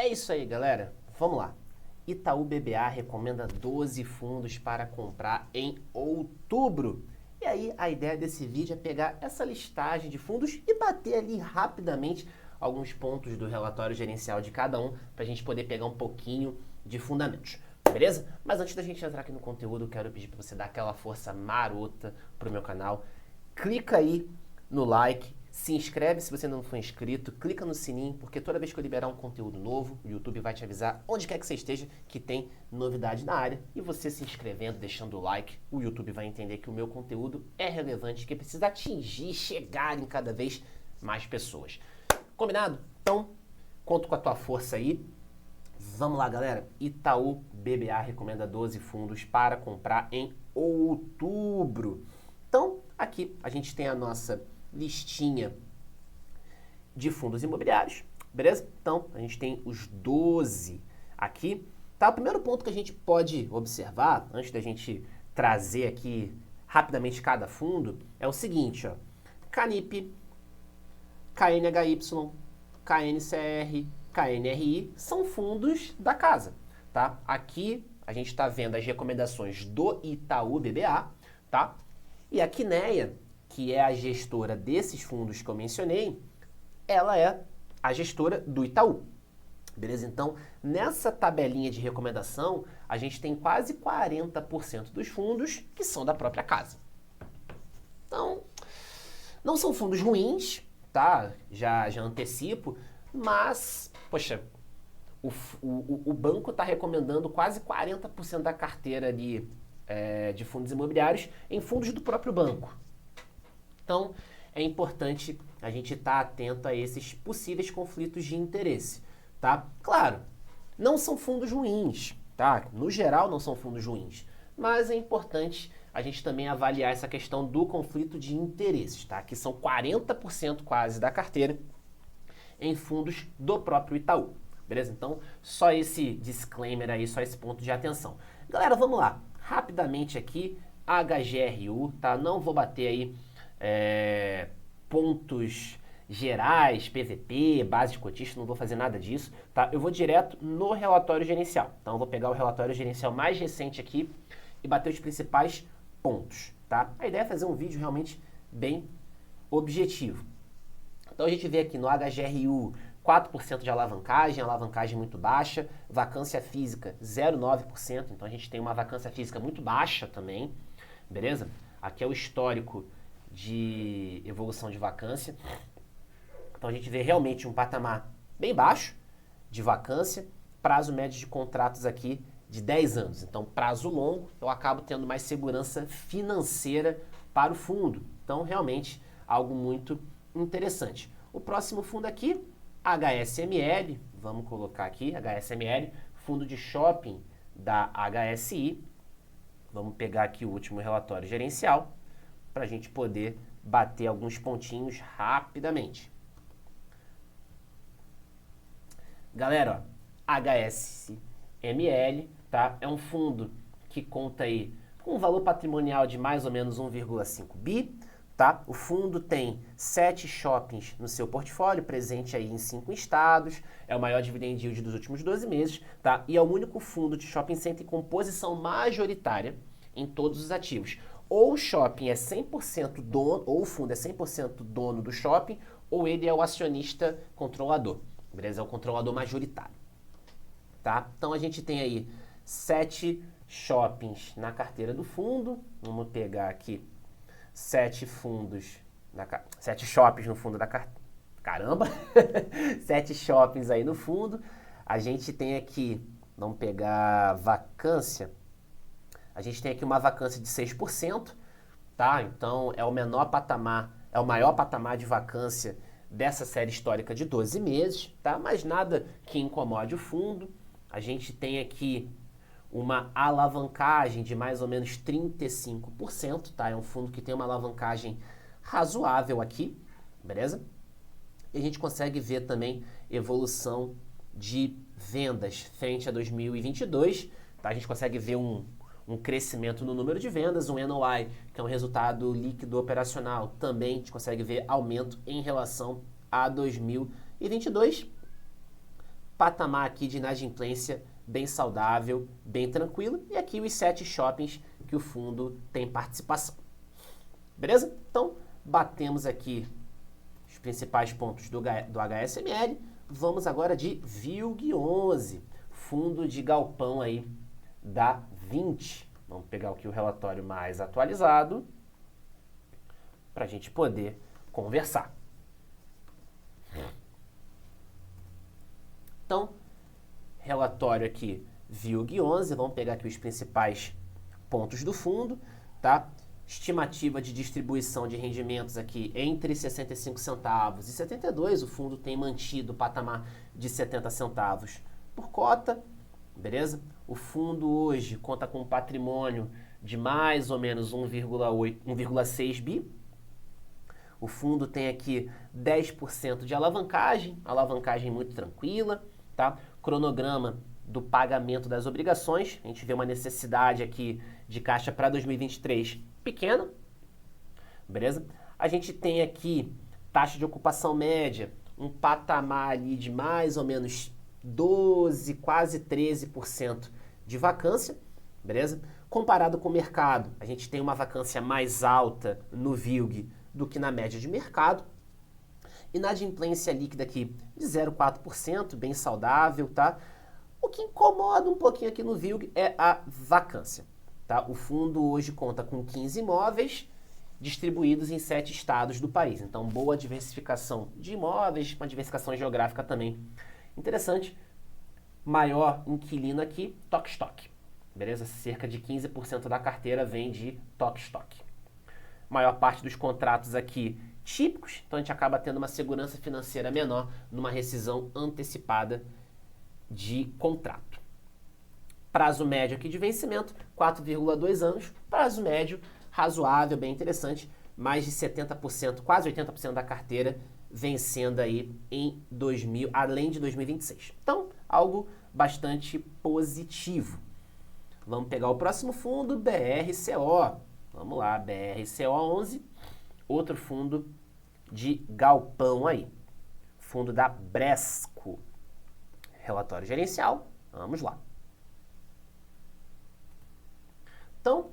É isso aí, galera. Vamos lá. Itaú BBA recomenda 12 fundos para comprar em outubro. E aí, a ideia desse vídeo é pegar essa listagem de fundos e bater ali rapidamente alguns pontos do relatório gerencial de cada um, para a gente poder pegar um pouquinho de fundamentos. Beleza? Mas antes da gente entrar aqui no conteúdo, eu quero pedir para você dar aquela força marota pro meu canal. Clica aí no like, se inscreve se você ainda não for inscrito, clica no sininho, porque toda vez que eu liberar um conteúdo novo, o YouTube vai te avisar onde quer que você esteja que tem novidade na área. E você se inscrevendo, deixando o like, o YouTube vai entender que o meu conteúdo é relevante, que precisa atingir, chegar em cada vez mais pessoas. Combinado? Então, conto com a tua força aí. Vamos lá, galera. Itaú BBA recomenda 12 fundos para comprar em outubro. Então, aqui a gente tem a nossa listinha de fundos imobiliários, beleza? Então, a gente tem os 12 aqui. Tá? O primeiro ponto que a gente pode observar, antes da gente trazer aqui rapidamente cada fundo, é o seguinte, ó. Canip, KNHY, KNCR, KNRI são fundos da casa, tá? Aqui a gente está vendo as recomendações do Itaú BBA, tá? E a Quineia, que é a gestora desses fundos que eu mencionei, ela é a gestora do Itaú. Beleza? Então, nessa tabelinha de recomendação, a gente tem quase 40% dos fundos que são da própria casa. Então, não são fundos ruins, tá? Já antecipo, mas, poxa, o banco está recomendando quase 40% da carteira de fundos imobiliários em fundos do próprio banco. Então, é importante a gente estar atento a esses possíveis conflitos de interesse, tá? Claro, não são fundos ruins, tá? No geral, não são fundos ruins, mas é importante a gente também avaliar essa questão do conflito de interesses, tá? Que são 40% quase da carteira em fundos do próprio Itaú, beleza? Então, só esse disclaimer aí, só esse ponto de atenção. Galera, vamos lá. Rapidamente aqui, HGRU, tá? Não vou bater aí pontos gerais, PVP, base de cotista, não vou fazer nada disso, tá? Eu vou direto no relatório gerencial. Então, eu vou pegar o relatório gerencial mais recente aqui e bater os principais pontos, tá? A ideia é fazer um vídeo realmente bem objetivo. Então, a gente vê aqui no HGRU 4% de alavancagem muito baixa, vacância física 0,9%, então a gente tem uma vacância física muito baixa também, beleza? Aqui é o histórico de evolução de vacância. Então a gente vê realmente um patamar bem baixo de vacância, prazo médio de contratos aqui de 10 anos. Então, prazo longo, eu acabo tendo mais segurança financeira para o fundo. Então, realmente, algo muito interessante. O próximo fundo aqui, HSML, vamos colocar aqui, HSML, fundo de shopping da HSI. Vamos pegar aqui o último relatório gerencial para a gente poder bater alguns pontinhos rapidamente. Galera, ó, HSML, tá? É um fundo que conta aí com um valor patrimonial de mais ou menos 1,5 bi, tá? O fundo tem 7 shoppings no seu portfólio, presente aí em 5 estados, é o maior dividend yield dos últimos 12 meses, tá? E é o único fundo de shopping center com posição majoritária em todos os ativos. Ou o shopping é 100% dono, ou o fundo é 100% dono do shopping, ou ele é o acionista controlador, beleza? É o controlador majoritário, tá? Então a gente tem aí 7 shoppings na carteira do fundo, vamos pegar aqui 7 shoppings no fundo da carteira, caramba, 7 shoppings aí no fundo, a gente tem aqui, vamos pegar vacância, a gente tem aqui uma vacância de 6%, tá? Então é o menor patamar, é o maior patamar de vacância dessa série histórica de 12 meses, tá? Mas nada que incomode o fundo. A gente tem aqui uma alavancagem de mais ou menos 35%, tá? É um fundo que tem uma alavancagem razoável aqui, beleza? E a gente consegue ver também evolução de vendas frente a 2022, tá? A gente consegue ver um crescimento no número de vendas, um NOI, que é um resultado líquido operacional, também a gente consegue ver aumento em relação a 2022. patamar aqui de inadimplência bem saudável, bem tranquilo. E aqui os 7 shoppings que o fundo tem participação. Beleza? Então, batemos aqui os principais pontos do HSML. Vamos agora de VILG11, fundo de galpão aí da 20. Vamos pegar aqui o relatório mais atualizado para a gente poder conversar. Então, relatório aqui VILG11, vamos pegar aqui os principais pontos do fundo, tá? Estimativa de distribuição de rendimentos aqui entre 65 centavos e 72, o fundo tem mantido o patamar de 70 centavos por cota, beleza? O fundo hoje conta com um patrimônio de mais ou menos 1,6 bi. O fundo tem aqui 10% de alavancagem muito tranquila, tá? Cronograma do pagamento das obrigações, a gente vê uma necessidade aqui de caixa para 2023 pequena, beleza? A gente tem aqui taxa de ocupação média, um patamar ali de mais ou menos 12, quase 13% de vacância, beleza? Comparado com o mercado, a gente tem uma vacância mais alta no VILG do que na média de mercado. Inadimplência líquida aqui de 0,4%, bem saudável, tá? O que incomoda um pouquinho aqui no VILG é a vacância, tá? O fundo hoje conta com 15 imóveis distribuídos em 7 estados do país. Então, boa diversificação de imóveis, uma diversificação geográfica também interessante. Maior inquilino aqui, Tok-Stock, beleza? Cerca de 15% da carteira vem de Tok-Stock. Maior parte dos contratos aqui típicos, então a gente acaba tendo uma segurança financeira menor numa rescisão antecipada de contrato. Prazo médio aqui de vencimento, 4,2 anos. Prazo médio razoável, bem interessante. Mais de 70%, quase 80% da carteira vencendo aí além de 2026. Então, algo bastante positivo. Vamos pegar o próximo fundo, BRCO. Vamos lá, BRCO11, outro fundo de galpão aí. Fundo da Bresco. Relatório gerencial, vamos lá. Então,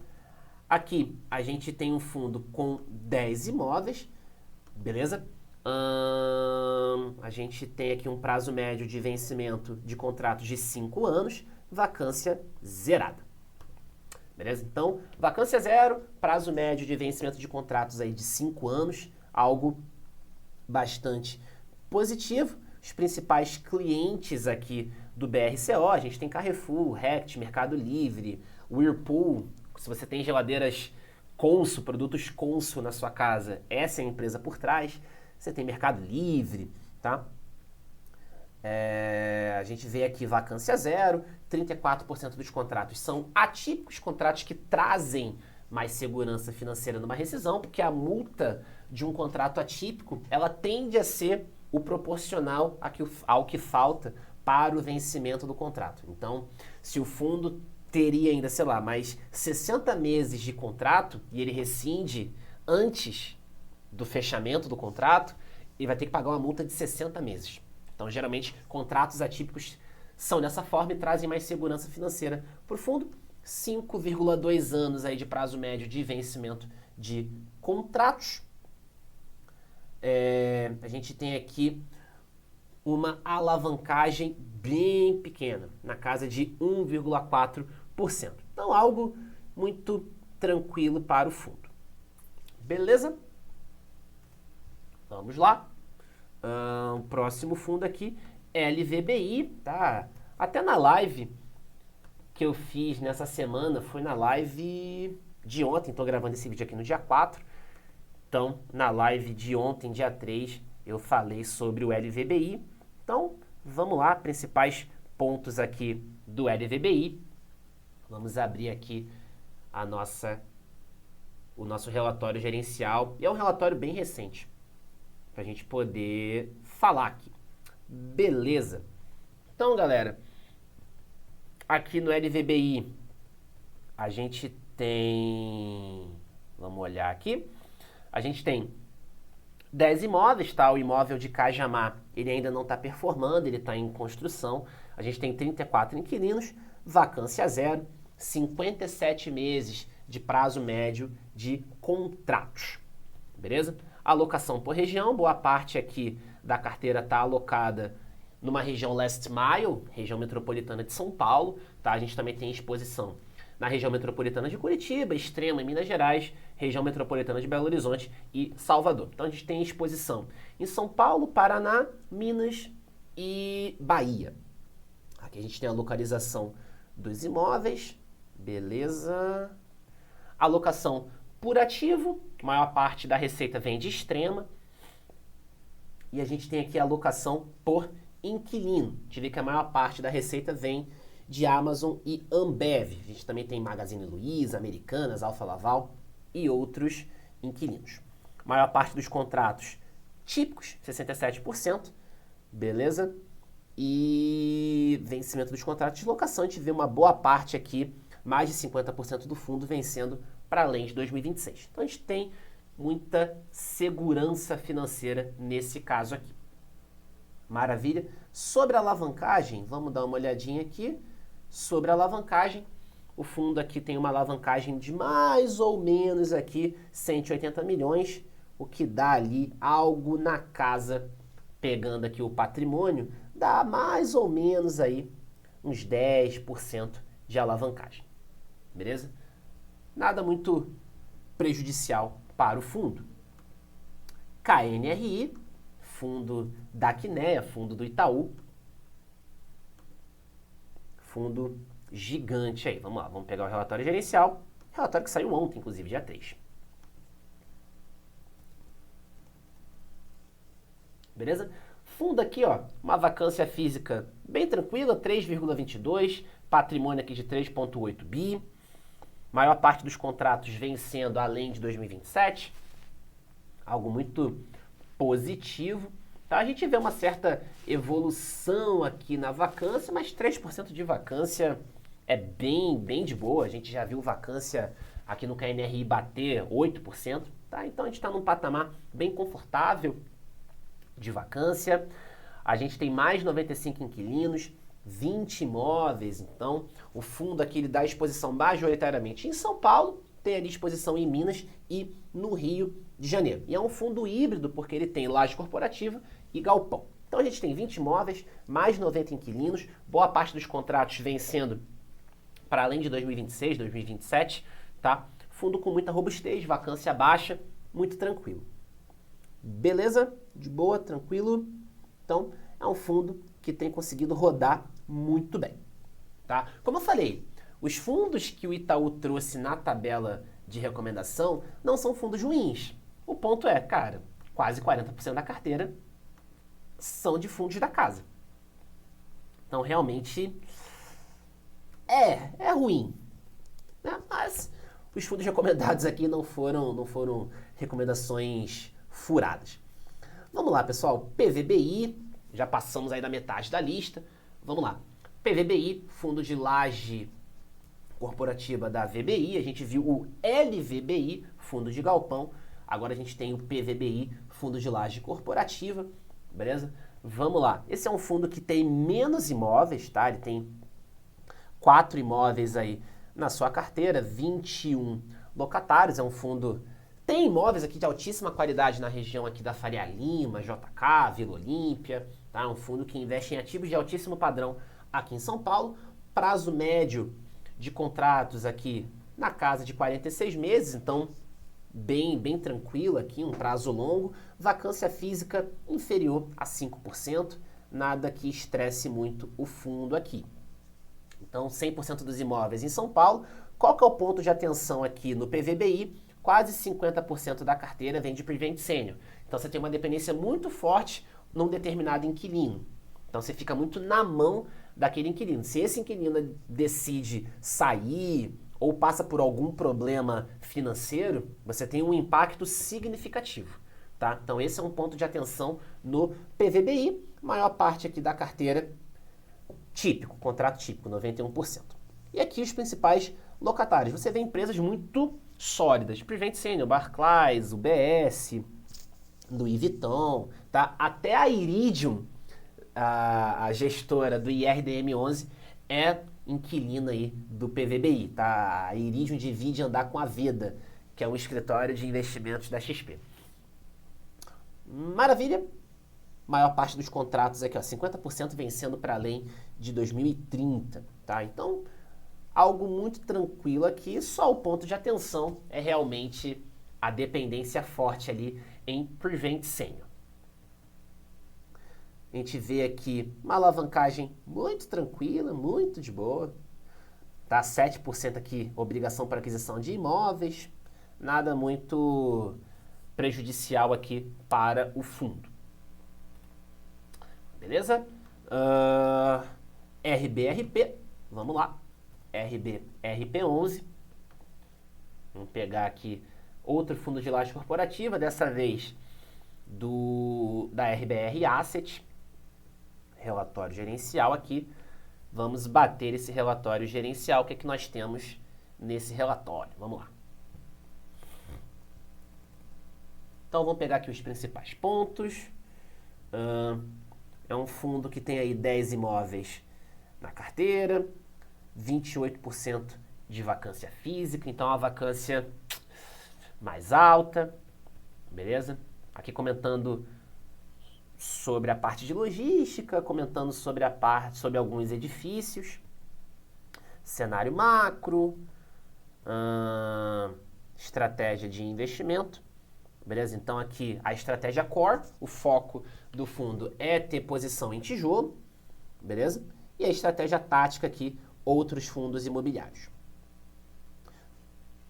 aqui a gente tem um fundo com 10 imóveis, beleza? A gente tem aqui um prazo médio de vencimento de contratos de 5 anos, vacância zerada. Beleza? Então, vacância zero, prazo médio de vencimento de contratos aí de 5 anos, algo bastante positivo. Os principais clientes aqui do BRCO, a gente tem Carrefour, Rect, Mercado Livre, Whirlpool. Se você tem geladeiras Consul, produtos Consul na sua casa, essa é a empresa por trás. Você tem Mercado Livre, tá? A gente vê aqui vacância zero, 34% dos contratos são atípicos, contratos que trazem mais segurança financeira numa rescisão, porque a multa de um contrato atípico, ela tende a ser o proporcional ao que falta para o vencimento do contrato. Então, se o fundo teria ainda, sei lá, mais 60 meses de contrato e ele rescinde antes do fechamento do contrato, ele vai ter que pagar uma multa de 60 meses. Então, geralmente, contratos atípicos são dessa forma e trazem mais segurança financeira para o fundo. 5,2 anos aí de prazo médio de vencimento de contratos. A gente tem aqui uma alavancagem bem pequena, na casa de 1,4%. Então, algo muito tranquilo para o fundo. Beleza? Vamos lá. O próximo fundo aqui, LVBI, tá? Até na live que eu fiz nessa semana, foi na live de ontem, estou gravando esse vídeo aqui no dia 4. Então, na live de ontem, dia 3, eu falei sobre o LVBI. Então, vamos lá, principais pontos aqui do LVBI. Vamos abrir aqui o nosso relatório gerencial. E é um relatório bem recente, para a gente poder falar aqui. Beleza. Então, galera, aqui no LVBI, a gente tem... Vamos olhar aqui. A gente tem 10 imóveis, tá? O imóvel de Cajamar, ele ainda não está performando, ele está em construção. A gente tem 34 inquilinos, vacância zero, 57 meses de prazo médio de contratos, beleza? Alocação por região, boa parte aqui da carteira está alocada numa região last mile, região metropolitana de São Paulo, tá? A gente também tem exposição na região metropolitana de Curitiba, Extrema em Minas Gerais, região metropolitana de Belo Horizonte e Salvador. Então a gente tem exposição em São Paulo, Paraná, Minas e Bahia. Aqui a gente tem a localização dos imóveis, beleza? Alocação por ativo, maior parte da receita vem de Extrema. E a gente tem aqui a alocação por inquilino. A gente vê que a maior parte da receita vem de Amazon e Ambev. A gente também tem Magazine Luiza, Americanas, Alfa Laval e outros inquilinos. A maior parte dos contratos típicos, 67%, beleza? E vencimento dos contratos de locação, a gente vê uma boa parte aqui, mais de 50% do fundo vencendo para além de 2026. Então a gente tem muita segurança financeira nesse caso aqui. Maravilha. Sobre a alavancagem, vamos dar uma olhadinha aqui. Sobre a alavancagem, o fundo aqui tem uma alavancagem de mais ou menos aqui 180 milhões, o que dá ali algo na casa, pegando aqui o patrimônio, dá mais ou menos aí uns 10% de alavancagem. Beleza? Nada muito prejudicial para o fundo. KNRI, fundo da Quinéia, fundo do Itaú. Fundo gigante aí. Vamos lá, vamos pegar o relatório gerencial. Relatório que saiu ontem, inclusive, dia 3. Beleza? Fundo aqui, ó, uma vacância física bem tranquila, 3,22, patrimônio aqui de 3,8 bi. Maior parte dos contratos vencendo além de 2027. Algo muito positivo. Tá? A gente vê uma certa evolução aqui na vacância, mas 3% de vacância é bem de boa. A gente já viu vacância aqui no KNRI bater 8%. Tá? Então a gente está num patamar bem confortável de vacância. A gente tem mais 95 inquilinos, 20 imóveis, então o fundo aqui ele dá exposição majoritariamente em São Paulo, tem ali exposição em Minas e no Rio de Janeiro. E é um fundo híbrido porque ele tem laje corporativa e galpão. Então a gente tem 20 imóveis, mais 90 inquilinos, boa parte dos contratos vencendo para além de 2026, 2027, tá? Fundo com muita robustez, vacância baixa, muito tranquilo. Beleza? De boa, tranquilo? Então é um fundo que tem conseguido rodar muito bem, tá? Como eu falei, os fundos que o Itaú trouxe na tabela de recomendação não são fundos ruins. O ponto é, cara, quase 40% da carteira são de fundos da casa. Então, realmente, é ruim, né? Mas os fundos recomendados aqui não foram recomendações furadas. Vamos lá, pessoal. PVBI, já passamos aí da metade da lista. Vamos lá. PVBI, fundo de laje corporativa da VBI. A gente viu o LVBI, fundo de galpão. Agora a gente tem o PVBI, fundo de laje corporativa. Beleza? Vamos lá. Esse é um fundo que tem menos imóveis, tá? Ele tem 4 imóveis aí na sua carteira, 21 locatários. É um fundo... Tem imóveis aqui de altíssima qualidade na região aqui da Faria Lima, JK, Vila Olímpia, tá? Um fundo que investe em ativos de altíssimo padrão aqui em São Paulo. Prazo médio de contratos aqui na casa de 46 meses, então bem tranquilo aqui, um prazo longo. Vacância física inferior a 5%, nada que estresse muito o fundo aqui. Então 100% dos imóveis em São Paulo. Qual que é o ponto de atenção aqui no PVBI? Quase 50% da carteira vem de Prevent Senior. Então você tem uma dependência muito forte num determinado inquilino. Então você fica muito na mão daquele inquilino. Se esse inquilino decide sair ou passa por algum problema financeiro, você tem um impacto significativo, tá? Então esse é um ponto de atenção no PVBI. Maior parte aqui da carteira típico, contrato típico, 91%. E aqui os principais locatários. Você vê empresas muito sólidas. Prevent Senior, Barclays, UBS, Louis Vuitton, tá? Até a Iridium, a gestora do IRDM11, é inquilina aí do PVBI, tá? A Iridium divide andar com a Veda, que é um escritório de investimentos da XP. Maravilha! Maior parte dos contratos aqui, ó, 50% vencendo para além de 2030, tá? Então, algo muito tranquilo aqui, só o ponto de atenção é realmente a dependência forte ali em Prevent Senior. A gente vê aqui uma alavancagem muito tranquila, muito de boa. Tá? 7% aqui, obrigação para aquisição de imóveis. Nada muito prejudicial aqui para o fundo. Beleza? RBRP, vamos lá. RBRP11. Vamos pegar aqui outro fundo de laje corporativa, dessa vez da RBR Asset. Relatório gerencial aqui. Vamos bater esse relatório gerencial. O que é que nós temos nesse relatório? Vamos lá. Então, vamos pegar aqui os principais pontos. É um fundo que tem aí 10 imóveis na carteira, 28% de vacância física, então a vacância mais alta, beleza? Aqui comentando sobre a parte de logística, comentando sobre sobre alguns edifícios, cenário macro, estratégia de investimento, beleza? Então aqui a estratégia core, o foco do fundo é ter posição em tijolo, beleza? E a estratégia tática aqui, outros fundos imobiliários.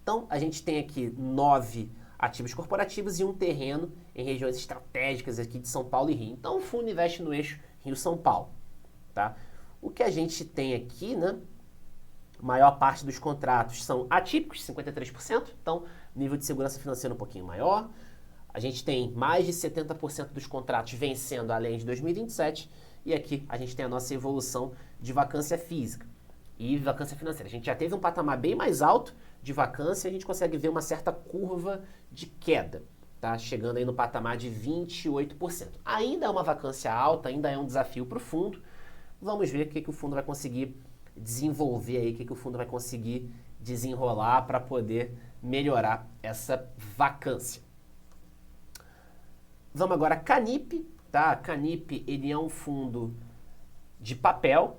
Então a gente tem aqui 9 ativos corporativos e um terreno em regiões estratégicas aqui de São Paulo e Rio. Então o fundo investe no eixo Rio-São Paulo, tá? O que a gente tem aqui, né? A maior parte dos contratos são atípicos, 53%, então nível de segurança financeira um pouquinho maior. A gente tem mais de 70% dos contratos vencendo além de 2027 e aqui a gente tem a nossa evolução de vacância física e vacância financeira. A gente já teve um patamar bem mais alto de vacância e a gente consegue ver uma certa curva de queda, tá? Chegando aí no patamar de 28%. Ainda é uma vacância alta, ainda é um desafio para o fundo. Vamos ver o que o fundo vai conseguir desenvolver aí, o que o fundo vai conseguir desenrolar para poder melhorar essa vacância. Vamos agora a Canip, tá? Canip, ele é um fundo de papel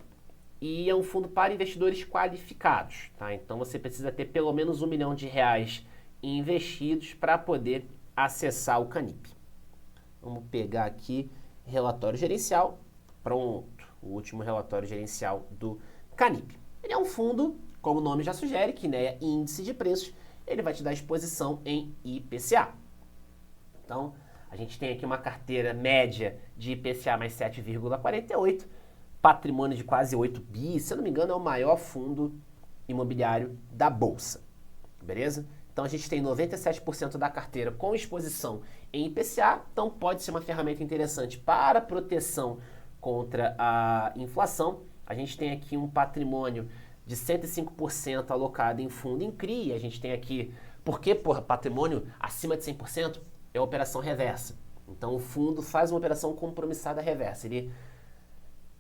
e é um fundo para investidores qualificados, tá? Então você precisa ter pelo menos R$1 milhão investidos para poder acessar o Canip. Vamos pegar aqui relatório gerencial, pronto, o último relatório gerencial do Canip. Ele é um fundo, como o nome já sugere, que né, é índice de preços, ele vai te dar exposição em IPCA. Então, a gente tem aqui uma carteira média de IPCA mais 7,48, patrimônio de quase 8 bi, se eu não me engano é o maior fundo imobiliário da Bolsa, beleza? Então a gente tem 97% da carteira com exposição em IPCA, então pode ser uma ferramenta interessante para proteção contra a inflação. A gente tem aqui um patrimônio de 105% alocado em fundo em CRI, a gente tem aqui, porque patrimônio acima de 100%? É operação reversa. Então o fundo faz uma operação compromissada reversa. Ele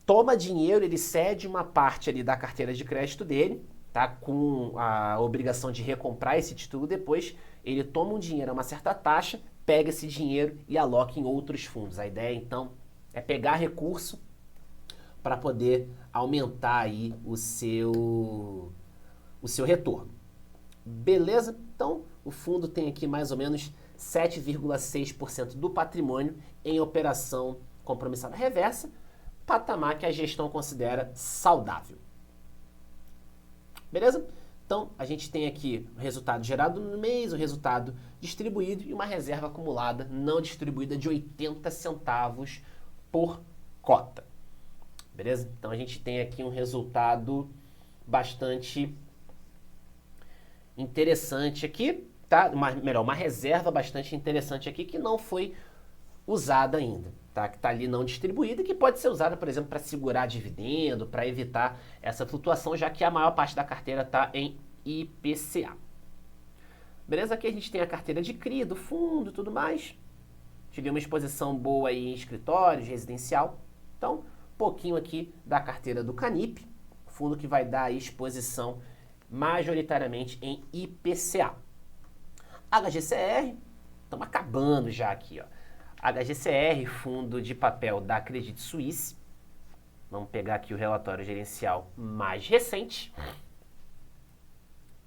toma dinheiro, ele cede uma parte ali da carteira de crédito dele, tá? Com a obrigação de recomprar esse título depois. Ele toma um dinheiro a uma certa taxa, pega esse dinheiro e aloca em outros fundos. A ideia então é pegar recurso para poder aumentar aí o seu retorno. Beleza? Então o fundo tem aqui mais ou menos 7,6% do patrimônio em operação compromissada reversa, patamar que a gestão considera saudável. Beleza? Então, a gente tem aqui o resultado gerado no mês, o resultado distribuído e uma reserva acumulada não distribuída de 80 centavos por cota. Beleza? Então, a gente tem aqui um resultado bastante interessante aqui. Tá? Uma reserva bastante interessante aqui que não foi usada ainda, tá? Que está ali não distribuída e que pode ser usada, por exemplo, para segurar dividendo, para evitar essa flutuação, já que a maior parte da carteira está em IPCA. Beleza? Aqui a gente tem a carteira de CRI, do fundo e tudo mais. tive uma exposição boa aí em escritórios, residencial. Então, um pouquinho aqui da carteira do Canip, fundo que vai dar aí exposição majoritariamente em IPCA. HGCR, estamos acabando já aqui, ó. HGCR, fundo de papel da Credit Suisse. Vamos pegar aqui o relatório gerencial mais recente,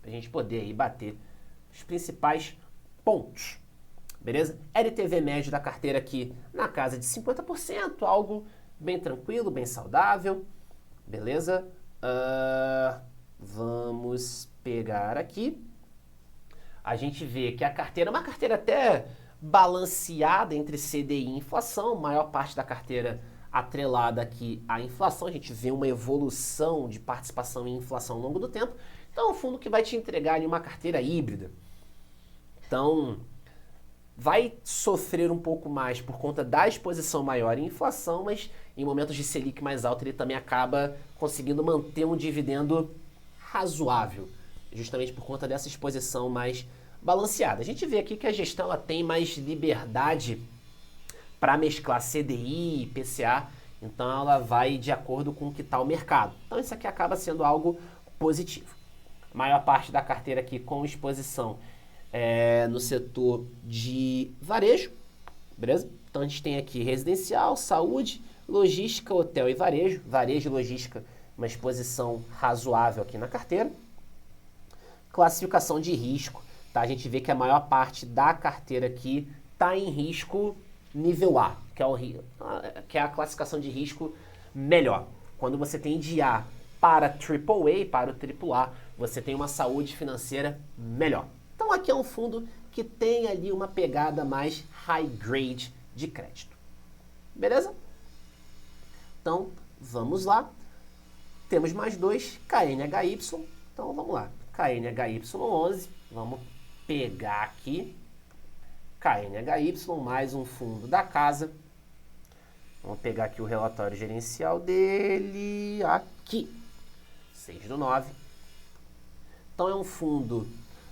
para a gente poder aí bater os principais pontos, beleza? LTV médio da carteira aqui na casa de 50%, algo bem tranquilo, bem saudável, beleza? Vamos pegar aqui. A gente vê que a carteira é uma carteira até balanceada entre CDI e inflação, maior parte da carteira atrelada aqui à inflação. A gente vê uma evolução de participação em inflação ao longo do tempo. Então, é um fundo que vai te entregar ali uma carteira híbrida. Então, vai sofrer um pouco mais por conta da exposição maior em inflação, mas em momentos de Selic mais alto ele também acaba conseguindo manter um dividendo razoável, justamente por conta dessa exposição mais balanceada. A gente vê aqui que a gestão ela tem mais liberdade para mesclar CDI e IPCA, então ela vai de acordo com o que está o mercado. Então isso aqui acaba sendo algo positivo. A maior parte da carteira aqui com exposição no setor de varejo, beleza? Então a gente tem aqui residencial, saúde, logística, hotel e varejo. Varejo e logística, uma exposição razoável aqui na carteira. Classificação de risco, tá? A gente vê que a maior parte da carteira aqui está em risco nível A, que é a classificação de risco melhor. Quando você tem de A para AAA, para o AAA, você tem uma saúde financeira melhor. Então aqui é um fundo que tem ali uma pegada mais high grade de crédito. Beleza? Então, vamos lá. Temos mais dois, KNHY. Então, vamos lá. KNHY11, vamos pegar aqui. KNHY, mais um fundo da casa. Vamos pegar aqui o relatório gerencial dele, aqui. 6/9. Então, é um fundo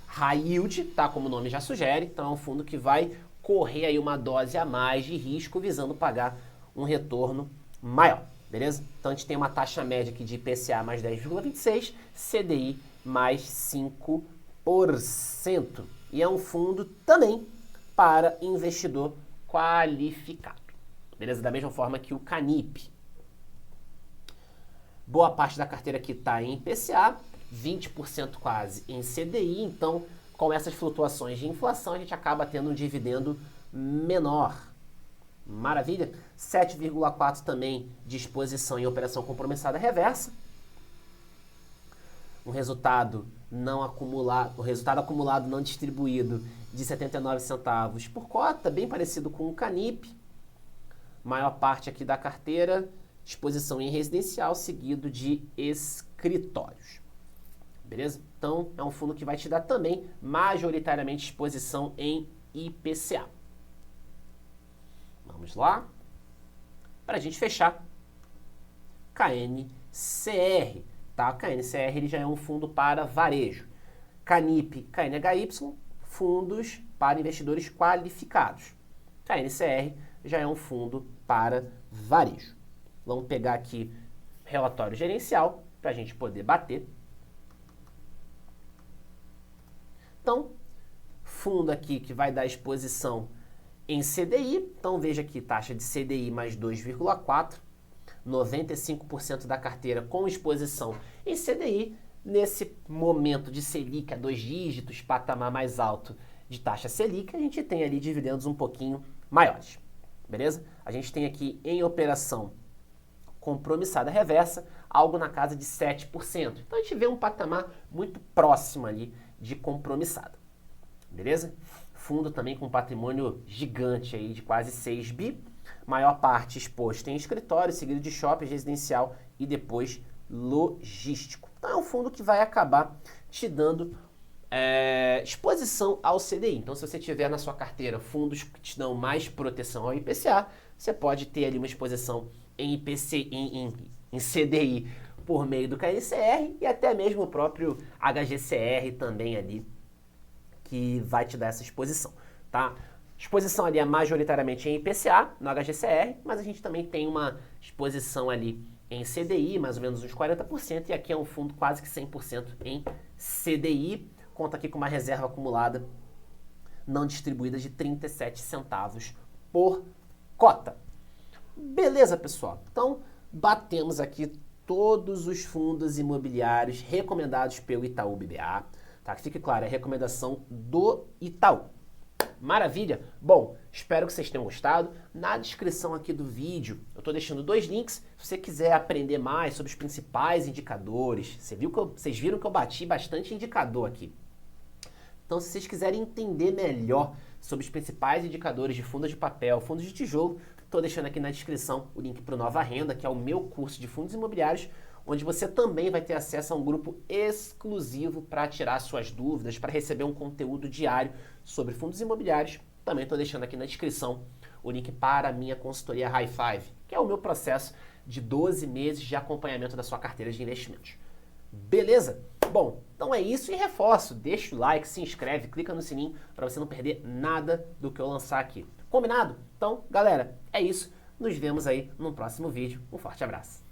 high yield, tá? Como o nome já sugere. Então, é um fundo que vai correr aí uma dose a mais de risco, visando pagar um retorno maior, beleza? Então, a gente tem uma taxa média aqui de IPCA mais 10,26, CDI mais 5%. E é um fundo também para investidor qualificado, beleza? Da mesma forma que o Canip. Boa parte da carteira aqui está em IPCA, 20% quase em CDI, então com essas flutuações de inflação a gente acaba tendo um dividendo menor. Maravilha? 7,4 também de exposição em operação compromissada reversa. O resultado acumulado não distribuído de 79 centavos por cota, bem parecido com o Canip. Maior parte aqui da carteira, exposição em residencial, seguido de escritórios. Beleza? Então, é um fundo que vai te dar também majoritariamente exposição em IPCA. Vamos lá. Para a gente fechar, KNCR. Tá? KNCR ele já é um fundo para varejo. Canip, KNHY, fundos para investidores qualificados. KNCR já é um fundo para varejo. Vamos pegar aqui relatório gerencial para a gente poder bater. Então, fundo aqui que vai dar exposição em CDI. Então, veja aqui, taxa de CDI mais 2,4. 95% da carteira com exposição em CDI. Nesse momento de Selic a 2 dígitos, patamar mais alto de taxa Selic, a gente tem ali dividendos um pouquinho maiores. Beleza? A gente tem aqui em operação compromissada reversa, algo na casa de 7%. Então, a gente vê um patamar muito próximo ali de compromissada. Beleza? Fundo também com patrimônio gigante aí de quase 6 bi. Maior parte exposto em escritório, seguido de shopping, residencial e depois logístico. Então é um fundo que vai acabar te dando exposição ao CDI. Então se você tiver na sua carteira fundos que te dão mais proteção ao IPCA, você pode ter ali uma exposição em CDI por meio do KNCR e até mesmo o próprio HGCR também ali, que vai te dar essa exposição, tá? Exposição ali é majoritariamente em IPCA, no HGCR, mas a gente também tem uma exposição ali em CDI, mais ou menos uns 40%, e aqui é um fundo quase que 100% em CDI, conta aqui com uma reserva acumulada não distribuída de 37 centavos por cota. Beleza, pessoal? Então, batemos aqui todos os fundos imobiliários recomendados pelo Itaú BBA, tá? Que fique claro, é a recomendação do Itaú. Maravilha? Bom, espero que vocês tenham gostado. Na descrição aqui do vídeo, eu estou deixando 2 links. Se você quiser aprender mais sobre os principais indicadores, vocês viram que eu bati bastante indicador aqui. Então, se vocês quiserem entender melhor sobre os principais indicadores de fundos de papel, fundos de tijolo, estou deixando aqui na descrição o link para o Nova Renda, que é o meu curso de fundos imobiliários, onde você também vai ter acesso a um grupo exclusivo para tirar suas dúvidas, para receber um conteúdo diário sobre fundos imobiliários. Também estou deixando aqui na descrição o link para a minha consultoria High Five, que é o meu processo de 12 meses de acompanhamento da sua carteira de investimentos. Beleza? Bom, então é isso e reforço, deixa o like, se inscreve, clica no sininho para você não perder nada do que eu lançar aqui. Combinado? Então, galera, é isso. Nos vemos aí no próximo vídeo. Um forte abraço.